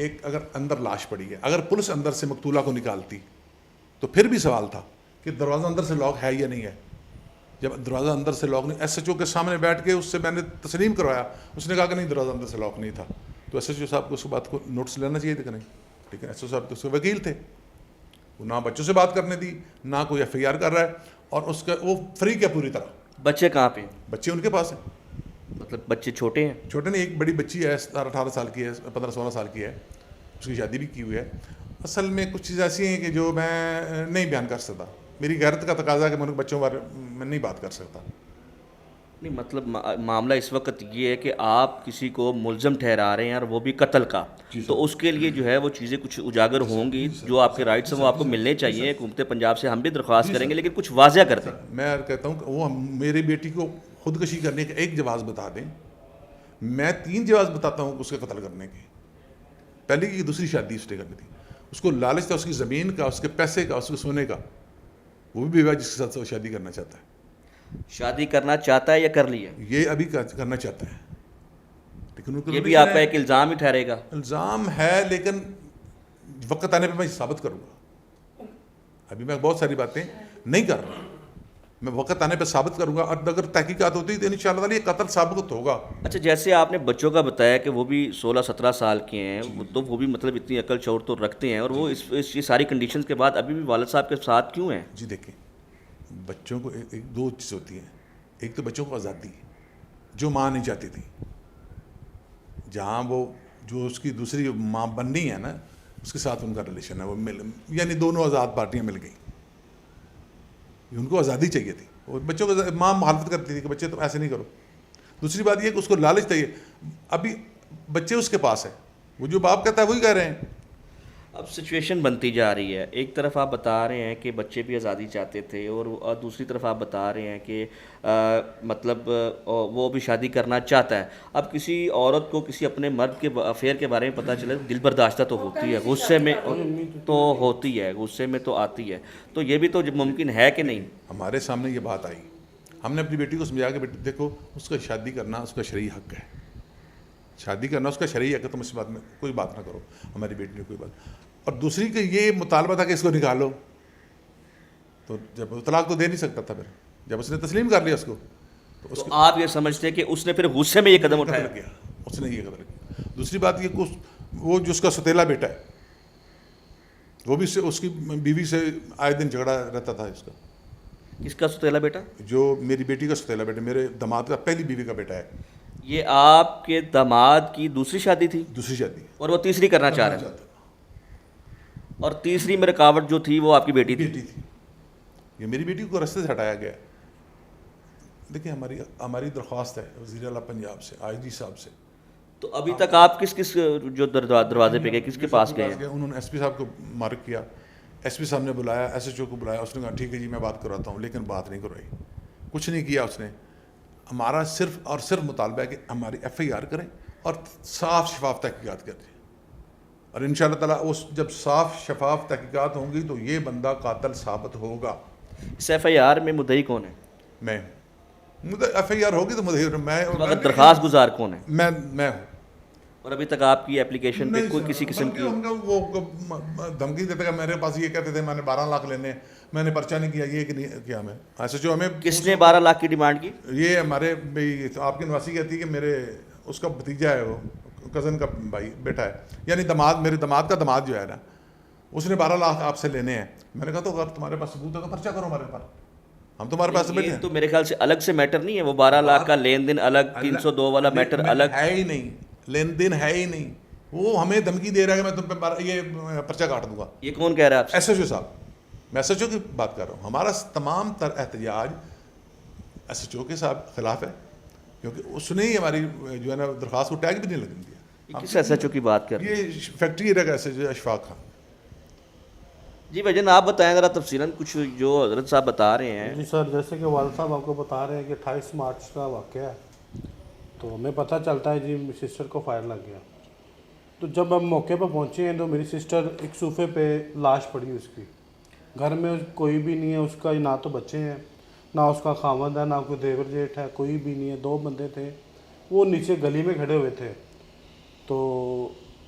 ایک اگر اندر لاش پڑی ہے, اگر پولیس اندر سے مقتولہ کو نکالتی تو پھر بھی سوال تھا کہ دروازہ اندر سے لاک ہے یا نہیں ہے. جب دروازہ اندر سے لاک نہیں, ایس ایچ او کے سامنے بیٹھ کے اس سے میں نے تسلیم کروایا, اس نے کہا کہ نہیں دروازہ اندر سے لاک نہیں تھا, تو ایس ایچ او صاحب کو اس بات کو نوٹس لینا چاہیے تھا کہ نہیں. لیکن ایس ایچ او صاحب تو اس کے وکیل تھے, وہ نہ بچوں سے بات کرنے دی, نہ کوئی ایف آئی آر کر رہا ہے, اور اس کا وہ فری کیا پوری طرح. بچے کہاں پہ ہیں؟ بچے ان کے پاس ہیں, مطلب بچے چھوٹے ہیں؟ چھوٹے نہیں, ایک بڑی بچی ہے 17-18 سال کی ہے, 15-16 سال کی ہے, اس کی شادی بھی کی ہوئی ہے. اصل میں کچھ چیزیں ایسی ہیں کہ جو میں نہیں بیان کر سکتا, میری غیرت کا تقاضا ہے کہ میں ان بچوں بارے میں نہیں بات کر سکتا. نہیں مطلب معاملہ اس وقت یہ ہے کہ آپ کسی کو ملزم ٹھہرا رہے ہیں اور وہ بھی قتل کا, تو اس کے لیے جو ہے وہ چیزیں کچھ اجاگر ہوں گی, جو آپ کے رائٹس ہیں وہ آپ کو ملنے چاہیے. حکومت پنجاب سے ہم بھی درخواست کریں گے, لیکن کچھ واضح کر دیں. میں کہتا ہوں کہ وہ میری بیٹی کو خودکشی کرنے کا ایک جواز بتا دیں, میں 3 جواز بتاتا ہوں اس کے قتل کرنے کے. پہلے کی دوسری شادی اس نے کرنی تھی, اس کو لالچ تھا اس کی زمین کا, اس کے پیسے کا, اس کے سونے کا. وہ بھی بیوہ جس کے ساتھ وہ شادی کرنا چاہتا ہے. شادی کرنا چاہتا ہے یا کر لی ہے؟ یہ ابھی کرنا چاہتا ہے, لیکن ان کو یہ بھی آپ کا ایک الزام ہی ٹھہرے گا. الزام ہے, لیکن وقت آنے پہ میں ثابت کروں گا. ابھی میں بہت ساری باتیں نہیں کر رہا, میں وقت آنے پہ ثابت کروں گا, اور اگر تحقیقات ہوتی تو انشاءاللہ تعالی یہ قتل ثابت ہوگا. اچھا جیسے آپ نے بچوں کا بتایا کہ وہ بھی 16-17 سال کے ہیں, تو وہ بھی مطلب اتنی عقل شعور تو رکھتے ہیں, اور وہ اس یہ ساری کنڈیشنز کے بعد ابھی بھی والد صاحب کے ساتھ کیوں ہیں؟ جی دیکھیں, بچوں کو ایک 2 چیز ہوتی ہیں. ایک تو بچوں کو آزادی جو ماں نہیں چاہتی تھی, جہاں وہ جو اس کی دوسری ماں بننی ہے نا, اس کے ساتھ ان کا ریلیشن ہے, وہ یعنی دونوں آزاد پارٹیاں مل گئیں. ان کو آزادی چاہیے تھی, اور بچوں کو ماں مخالفت کرتی تھی کہ بچے تم ایسے نہیں کرو. دوسری بات یہ کہ اس کو لالچ چاہیے. ابھی بچے اس کے پاس ہیں, وہ جو باپ کہتا ہے وہی کہہ رہے ہیں. اب سچویشن بنتی جا رہی ہے, ایک طرف آپ بتا رہے ہیں کہ بچے بھی آزادی چاہتے تھے, اور دوسری طرف آپ بتا رہے ہیں کہ مطلب وہ بھی شادی کرنا چاہتا ہے. اب کسی عورت کو کسی اپنے مرد کے افیئر کے بارے میں پتہ چلے تو دل برداشتہ تو ہوتی ہے, غصے میں تو ہوتی ہے, غصے میں تو آتی ہے. تو یہ بھی تو ممکن ہے کہ نہیں؟ ہمارے سامنے یہ بات آئی, ہم نے اپنی بیٹی کو سمجھایا کہ بیٹی دیکھو, اس کا شادی کرنا اس کا شرعی حق ہے, شادی کرنا اس کا شرعی حق ہے, تم اس بات میں کوئی بات نہ کرو. ہماری بیٹی نے کوئی بات. اور دوسری کہ یہ مطالبہ تھا کہ اس کو نکالو, تو جب طلاق تو دے نہیں سکتا تھا. پھر جب اس نے تسلیم کر لیا اس کو, تو آپ یہ سمجھتے ہیں کہ اس نے پھر غصے میں یہ قدم اٹھایا؟ قتل کیا, اس نے یہ قتل کیا. دوسری بات یہ کہ وہ جو اس کا ستیلا بیٹا ہے, وہ بھی اس کی بیوی سے آئے دن جھگڑا رہتا تھا. اس کا کس کا ستیلا بیٹا؟ جو میری بیٹی کا ستیلا بیٹا, میرے داماد کا پہلی بیوی کا بیٹا ہے. یہ آپ کے داماد کی دوسری شادی تھی؟ دوسری شادی. اور وہ تیسری کرنا چاہ رہے ہیں, اور تیسری میں رکاوٹ جو تھی وہ آپ کی بیٹی تھی؟ یہ میری بیٹی کو رستے سے ہٹایا گیا. دیکھیں ہماری درخواست ہے وزیر اعلیٰ پنجاب سے, آئی جی صاحب سے. تو ابھی تک آپ کس جو دروازے پہ گئے, کس کے پاس گئے ہیں؟ انہوں نے ایس پی صاحب کو مارک کیا, ایس پی صاحب نے بلایا, ایس ایچ او کو بلایا, اس نے کہا ٹھیک ہے جی میں بات کرواتا ہوں, لیکن بات نہیں کروائی, کچھ نہیں کیا اس نے. ہمارا صرف اور صرف مطالبہ ہے کہ ہماری ایف آئی آر کریں اور صاف شفاف تحقیقات کریں, اور ان شاء اللہ تعالیٰ اس جب صاف شفاف تحقیقات ہوں گی تو یہ بندہ قاتل ثابت ہوگا. اس ایف آئی آر میں مدعی کون ہے؟ میں ایف آئی آر ہوگی تو مدعی میں. درخواست گزار کون ہے؟ میں ہوں. اور ابھی تک آپ کی اپلیکیشن پہ کوئی کسی قسم کی وہ دھمکی دیتے کہ میرے پاس یہ کہتے تھے میں نے 12 لاکھ لینے, میں نے پرچہ نہیں کیا, یہ کہ نہیں کیا. میں ایسے جو ہمیں کس نے 12 لاکھ کی ڈیمانڈ کی؟ یہ ہمارے آپ کی نواسی کہتی ہے کہ میرے اس کا بھتیجا ہے, وہ کزن کا بھائی بیٹا ہے, یعنی داماد, میرے داماد کا داماد جو ہے نا, اس نے 12 لاکھ آپ سے لینے ہیں. میں نے کہا تو اگر تمہارے پاس ثبوت ہے تو پرچہ کرو ہمارے پاس, ہم تمہارے پاس بیٹھے ہیں. تو میرے خیال سے الگ سے میٹر نہیں ہے, وہ 12 لاکھ کا لین دین الگ, 302 والا میٹر الگ ہے ہی نہیں, لین دین ہے ہی نہیں. وہ ہمیں دھمکی دے رہا ہے کہ میں تم پہ یہ پرچہ کاٹ دوں گا. یہ کون کہہ رہا ہے آپ سے؟ ایس ایچ او صاحب, میں ایس ایچ او کی بات کر رہا ہوں. ہمارا تمام تر احتجاج ایس ایچ او کے خلاف ہے, کیونکہ اس نے ہی ہماری جو ہے نا درخواست کو ٹیگ بھی نہیں لگنے دیا. کس ایس ایچ او کی بات کر رہے ہیں؟ یہ فیکٹری ایریا کا S H O Ashfaq Khan. جی بھائی جان آپ بتائیں ذرا تفصیلاً کچھ جو حضرت صاحب بتا رہے ہیں. جی سر, جیسے کہ والد صاحب آپ کو بتا رہے ہیں کہ 28 مارچ کا واقعہ ہے, تو ہمیں پتہ چلتا ہے جی سسٹر کو فائر لگ گیا. تو جب ہم موقع پہ پہنچے ہیں تو میری سسٹر ایک صوفے پہ لاش پڑی اس کی, گھر میں کوئی بھی نہیں ہے اس کا, نہ تو بچے ہیں, نہ اس کا خاوند ہے, نہ کوئی دیور جیٹھ ہے, کوئی بھی نہیں ہے. 2 بندے تھے, وہ نیچے گلی میں کھڑے ہوئے تھے. تو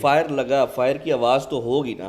فائر لگا فائر کی آواز تو ہوگی نا,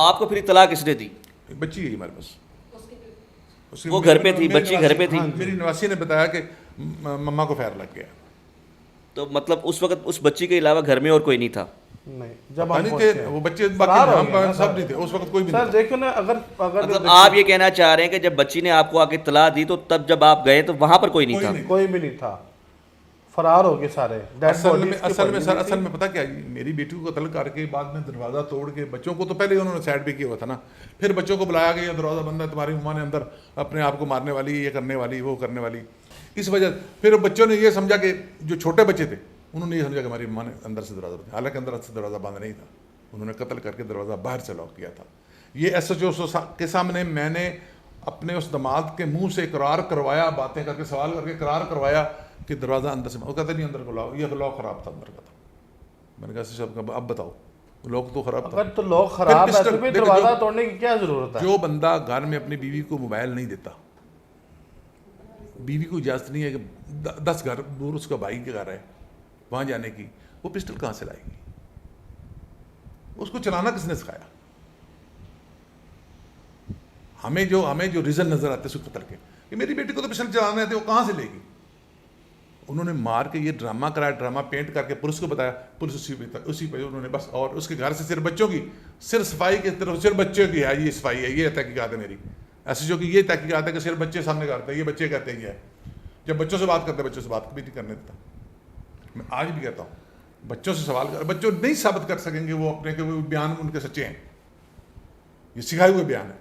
آپ کو پھر اطلاع کس نے دی؟ ایک بچی ہے ہمارے پاس, وہ گھر پہ تھی, بچی گھر پہ تھی. میری نواسی نے بتایا کہ مما کو فائر لگ گیا. تو مطلب اس وقت اس بچی کے علاوہ گھر میں اور کوئی نہیں تھا؟ نہیں, جب پتہ ہم نہیں پہنچے کہ ہیں وہ بچے فرار ہو باقی گئے ہم نا سب سر۔ نہیں تھے اس وقت, کوئی بھی سر نہیں تھا. دیکھو نا, اگر مطلب آپ یہ کہنا چاہ رہے ہیں کہ جب بچی نے آپ کو آ کے اطلاع دی تو تب جب آپ گئے تو وہاں پر کوئی نہیں تھا؟ کوئی بھی نہیں تھا, فرار ہو گئے سارے. اصل میں پتہ کیا جی, میری بیٹی کو قتل کر کے بعد میں دروازہ توڑ کے بچوں کو تو پہلے انہوں نے سائڈ پہ کیا ہوا تھا نا, پھر بچوں کو بلایا گیا, دروازہ بند ہے, تمہاری ماں نے اندر اپنے آپ کو مارنے والی, یہ کرنے والی, وہ کرنے والی. اس وجہ پھر بچوں نے یہ سمجھا کہ جو چھوٹے بچے تھے انہوں نے یہ سمجھا کہ ہماری ماں نے اندر سے دروازہ بند, حالانکہ اندر سے دروازہ بند نہیں تھا, انہوں نے قتل کر کے دروازہ باہر سے لاک کیا تھا. یہ ایس ایچ او کے سامنے میں نے اپنے اس دماد کے منہ سے اقرار کروایا, باتیں کر کے سوال کر کے اقرار کروایا کہ دروازہ اندر سے, وہ کہتے نہیں اندر کو لاؤ, یہ لاک خراب تھا اندر کا تھا. میں نے کہا صاحب اب بتاؤ, لاک تو خراب تھا. اگر تو لوگ خراب ہے تو پھر دروازہ توڑنے کی کیا ضرورت ہے؟ جو بندہ گھر میں اپنی بیوی کو موبائل نہیں دیتا, بیوی کو اجازت نہیں ہے کہ 10 گھر دور اس کا بھائی کے گھر ہے وہاں جانے کی, وہ پسٹل کہاں سے لائے گی؟ اس کو چلانا کس نے سکھایا؟ ہمیں جو ریزن نظر آتے اس قتل کے کہ میری بیٹی کو تو پسٹل چلانا ہے, وہ کہاں سے لے گی؟ انہوں نے مار کے یہ ڈرامہ کرایا, ڈرامہ پینٹ کر کے پولیس کو بتایا, پولیس اسی پہ انہوں نے بس, اور اس کے گھر سے صرف بچوں کی, صرف صفائی کی طرف صرف بچوں کی ہے, یہ صفائی ہے, یہ تحقیقات ہے میری ایسے جو کہ یہ تحقیقات ہے کہ صرف بچے سامنے کرتے ہیں, یہ بچے کہتے ہیں یہ ہے. جب بچوں سے بات کرتے ہیں, بچوں سے بات بھی نہیں کرنے دیتا. میں آج بھی کہتا ہوں, بچوں سے سوال کر, بچوں نہیں ثابت کر سکیں گے وہ اپنے کہ وہ بیان ان کے سچے ہیں, یہ سکھائے ہوئے بیان ہے.